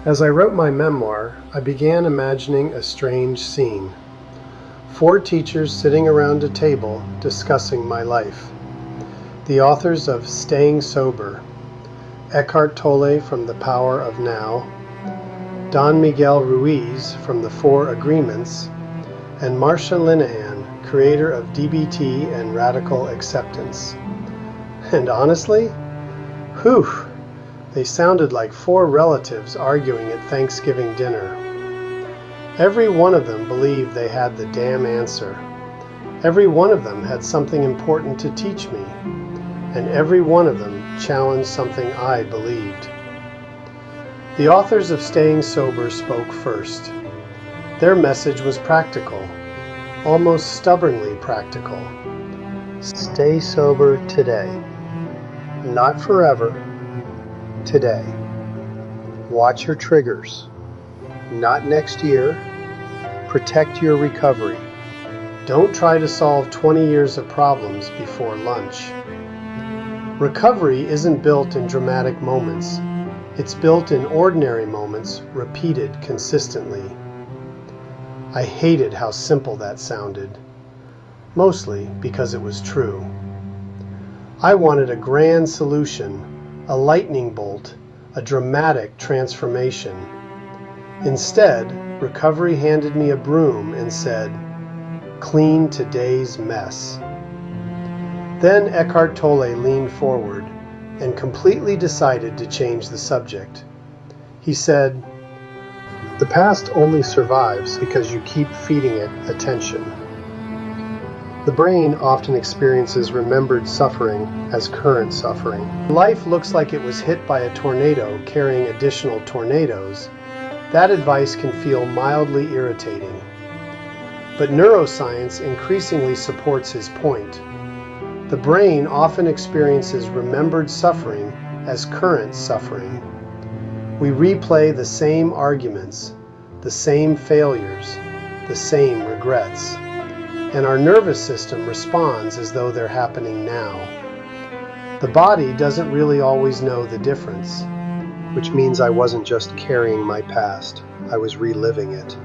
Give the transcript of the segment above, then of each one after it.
As I wrote my memoir, I began imagining a strange scene. 4 teachers sitting around a table discussing my life. The authors of Staying Sober, Eckhart Tolle from The Power of Now, Don Miguel Ruiz from The 4 Agreements, and Marsha Linehan, creator of DBT and Radical Acceptance. And honestly, they sounded like 4 relatives arguing at Thanksgiving dinner. Every one of them believed they had the damn answer. Every one of them had something important to teach me, and every one of them challenged something I believed. The authors of Staying Sober spoke first. Their message was practical, almost stubbornly practical. Stay sober today. Not forever. Today. Watch your triggers. Not next year. Protect your recovery. Don't try to solve 20 years of problems before lunch. Recovery isn't built in dramatic moments. It's built in ordinary moments, repeated consistently. I hated how simple that sounded, mostly because it was true. I wanted a grand solution, a lightning bolt, a dramatic transformation. Instead, recovery handed me a broom and said, "Clean today's mess." Then Eckhart Tolle leaned forward and completely decided to change the subject. He said, "The past only survives because you keep feeding it attention." The brain often experiences remembered suffering as current suffering. Life looks like it was hit by a tornado carrying additional tornadoes. That advice can feel mildly irritating. But neuroscience increasingly supports his point. The brain often experiences remembered suffering as current suffering. We replay the same arguments, the same failures, the same regrets. And our nervous system responds as though they're happening now. The body doesn't really always know the difference, which means I wasn't just carrying my past, I was reliving it.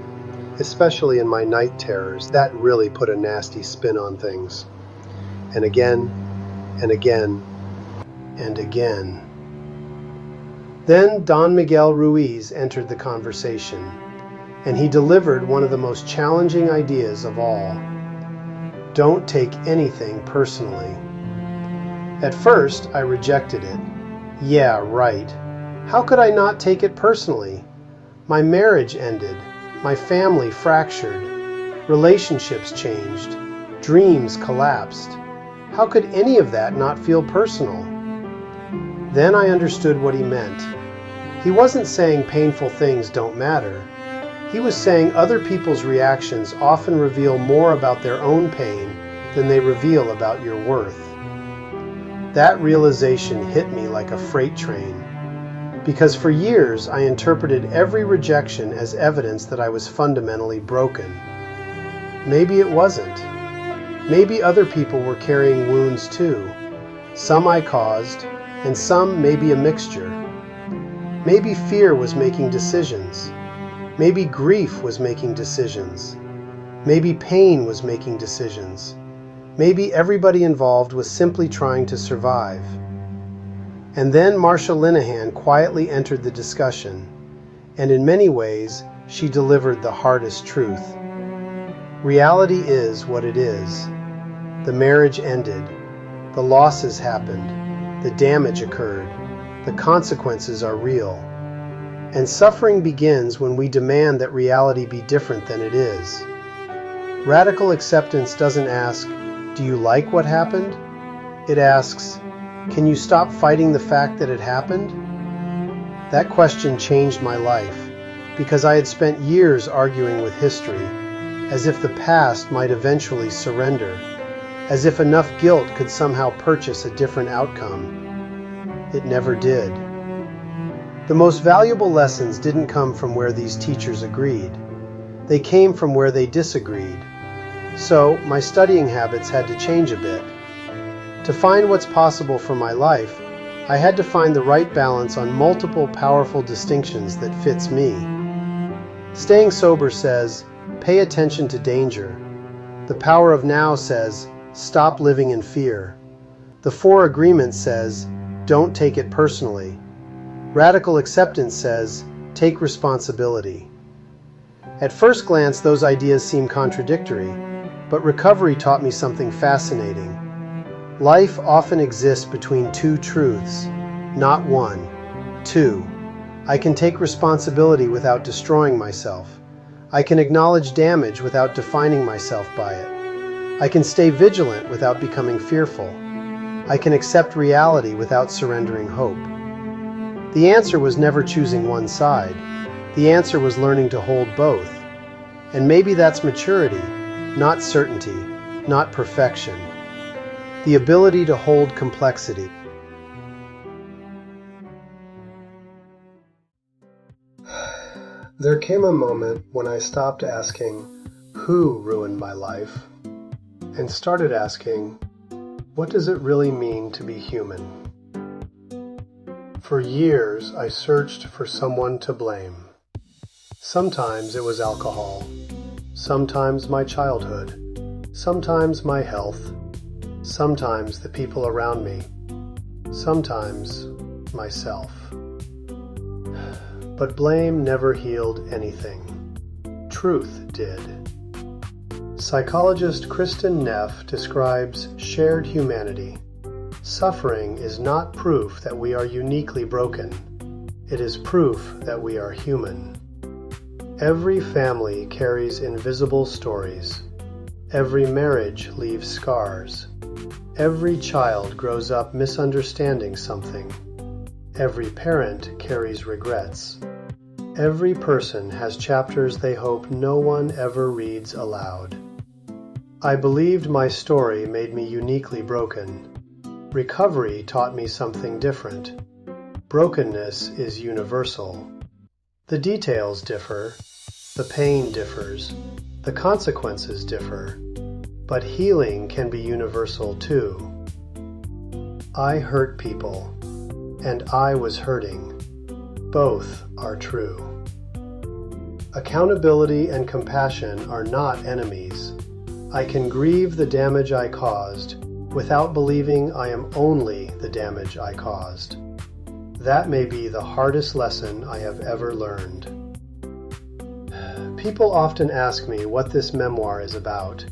Especially in my night terrors, that really put a nasty spin on things. And again, and again, and again. Then Don Miguel Ruiz entered the conversation, and he delivered one of the most challenging ideas of all. Don't take anything personally. At first, I rejected it. Yeah, right. How could I not take it personally? My marriage ended. My family fractured. Relationships changed. Dreams collapsed. How could any of that not feel personal? Then I understood what he meant. He wasn't saying painful things don't matter. He was saying other people's reactions often reveal more about their own pain than they reveal about your worth. That realization hit me like a freight train, because for years I interpreted every rejection as evidence that I was fundamentally broken. Maybe it wasn't. Maybe other people were carrying wounds too. Some I caused, and some maybe a mixture. Maybe fear was making decisions. Maybe grief was making decisions. Maybe pain was making decisions. Maybe everybody involved was simply trying to survive. And then Marsha Linehan quietly entered the discussion, and in many ways, she delivered the hardest truth. Reality is what it is. The marriage ended. The losses happened. The damage occurred. The consequences are real. And suffering begins when we demand that reality be different than it is. Radical acceptance doesn't ask, "Do you like what happened?" It asks, "Can you stop fighting the fact that it happened?" That question changed my life, because I had spent years arguing with history, as if the past might eventually surrender, as if enough guilt could somehow purchase a different outcome. It never did. The most valuable lessons didn't come from where these teachers agreed. They came from where they disagreed. So my studying habits had to change a bit. To find what's possible for my life, I had to find the right balance on multiple powerful distinctions that fits me. Staying sober says, pay attention to danger. The Power of Now says, stop living in fear. The Four Agreements says, don't take it personally. Radical Acceptance says, take responsibility. At first glance, those ideas seem contradictory, but recovery taught me something fascinating. Life often exists between two truths, not one. Two, I can take responsibility without destroying myself. I can acknowledge damage without defining myself by it. I can stay vigilant without becoming fearful. I can accept reality without surrendering hope. The answer was never choosing one side. The answer was learning to hold both. And maybe that's maturity, not certainty, not perfection. The ability to hold complexity. There came a moment when I stopped asking, who ruined my life? And started asking, what does it really mean to be human? For years, I searched for someone to blame. Sometimes it was alcohol, sometimes my childhood, sometimes my health, sometimes the people around me, sometimes myself. But blame never healed anything. Truth did. Psychologist Kristin Neff describes shared humanity. Suffering is not proof that we are uniquely broken. It is proof that we are human. Every family carries invisible stories. Every marriage leaves scars. Every child grows up misunderstanding something. Every parent carries regrets. Every person has chapters they hope no one ever reads aloud. I believed my story made me uniquely broken. Recovery taught me something different. Brokenness is universal. The details differ, the pain differs, the consequences differ, but healing can be universal too. I hurt people, and I was hurting. Both are true. Accountability and compassion are not enemies. I can grieve the damage I caused without believing I am only the damage I caused. That may be the hardest lesson I have ever learned. People often ask me what this memoir is about.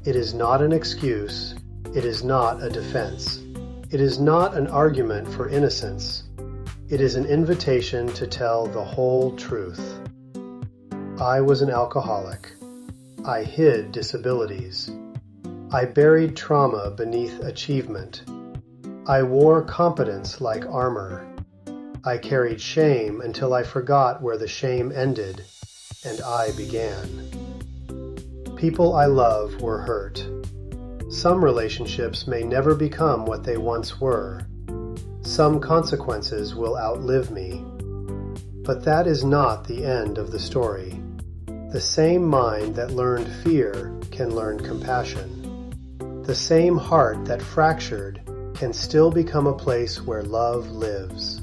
It is not an excuse. It is not a defense. It is not an argument for innocence. It is an invitation to tell the whole truth. I was an alcoholic. I hid disabilities. I buried trauma beneath achievement. I wore competence like armor. I carried shame until I forgot where the shame ended and I began. People I love were hurt. Some relationships may never become what they once were. Some consequences will outlive me. But that is not the end of the story. The same mind that learned fear can learn compassion. The same heart that fractured can still become a place where love lives.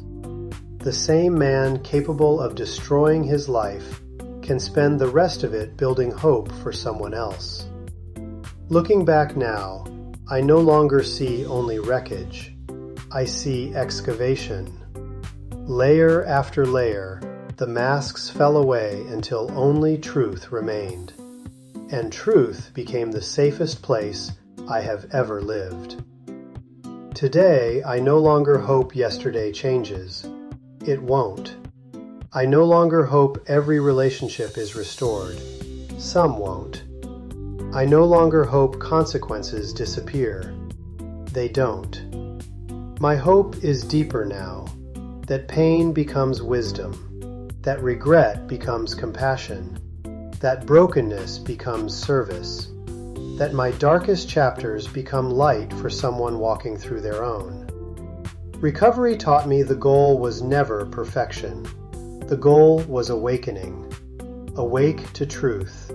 The same man capable of destroying his life can spend the rest of it building hope for someone else. Looking back now, I no longer see only wreckage. I see excavation. Layer after layer, the masks fell away until only truth remained. And truth became the safest place I have ever lived. Today, I no longer hope yesterday changes. It won't. I no longer hope every relationship is restored. Some won't. I no longer hope consequences disappear. They don't. My hope is deeper now, that pain becomes wisdom, that regret becomes compassion, that brokenness becomes service, that my darkest chapters become light for someone walking through their own. Recovery taught me the goal was never perfection. The goal was awakening. Awake to truth.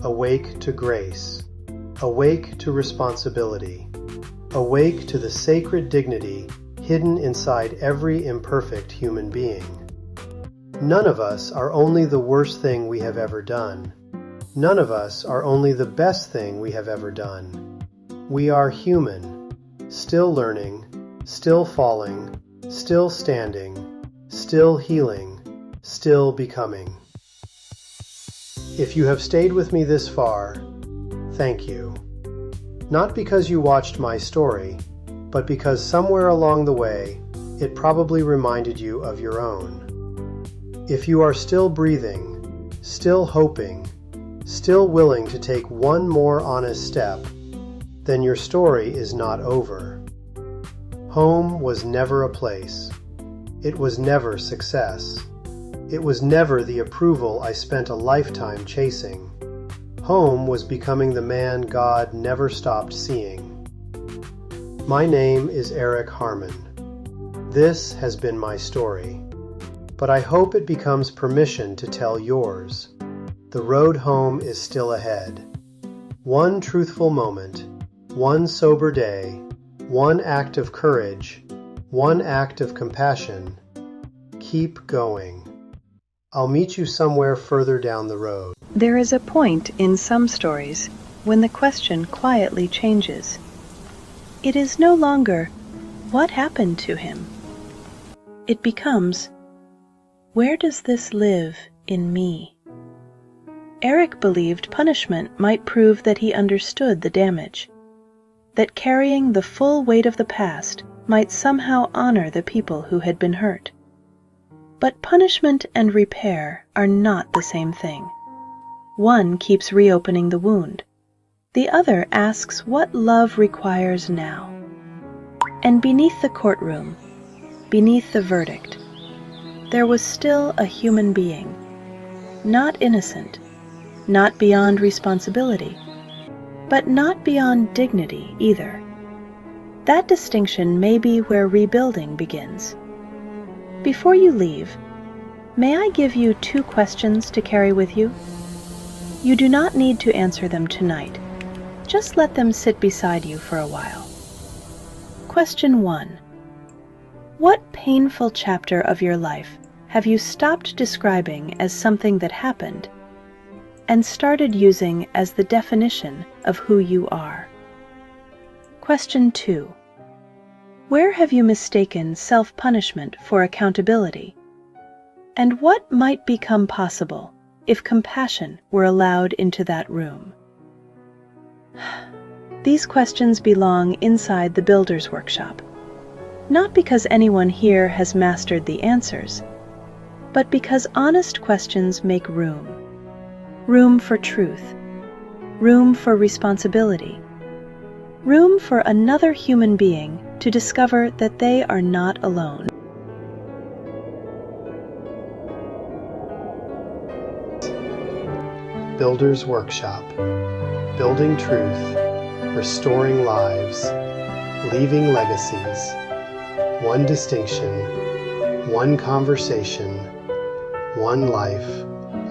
Awake to grace. Awake to responsibility. Awake to the sacred dignity hidden inside every imperfect human being. None of us are only the worst thing we have ever done. None of us are only the best thing we have ever done. We are human, still learning, still falling, still standing, still healing, still becoming. If you have stayed with me this far, thank you. Not because you watched my story, but because somewhere along the way, it probably reminded you of your own. If you are still breathing, still hoping, still willing to take one more honest step, then your story is not over. Home was never a place. It was never success. It was never the approval I spent a lifetime chasing. Home was becoming the man God never stopped seeing. My name is Eric Harmon. This has been my story, but I hope it becomes permission to tell yours. The road home is still ahead. One truthful moment, one sober day, one act of courage, one act of compassion. Keep going. I'll meet you somewhere further down the road. There is a point in some stories when the question quietly changes. It is no longer, what happened to him? It becomes, where does this live in me? Eric believed punishment might prove that he understood the damage, that carrying the full weight of the past might somehow honor the people who had been hurt. But punishment and repair are not the same thing. One keeps reopening the wound. The other asks what love requires now. And beneath the courtroom, beneath the verdict, there was still a human being, not innocent, not beyond responsibility, but not beyond dignity either. That distinction may be where rebuilding begins. Before you leave, may I give you 2 questions to carry with you? You do not need to answer them tonight. Just let them sit beside you for a while. Question 1. What painful chapter of your life have you stopped describing as something that happened and started using as the definition of who you are? Question 2. Where have you mistaken self-punishment for accountability? And what might become possible if compassion were allowed into that room? These questions belong inside the Builder's Workshop, not because anyone here has mastered the answers, but because honest questions make room. Room for truth, room for responsibility, room for another human being to discover that they are not alone. Builder's Workshop. Building truth, restoring lives, leaving legacies. One distinction, one conversation, one life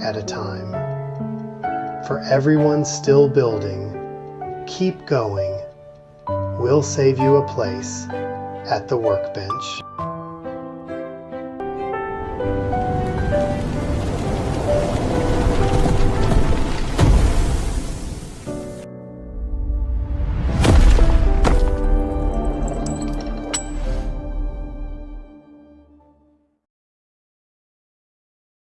at a time. For everyone still building, keep going. We'll save you a place at the workbench.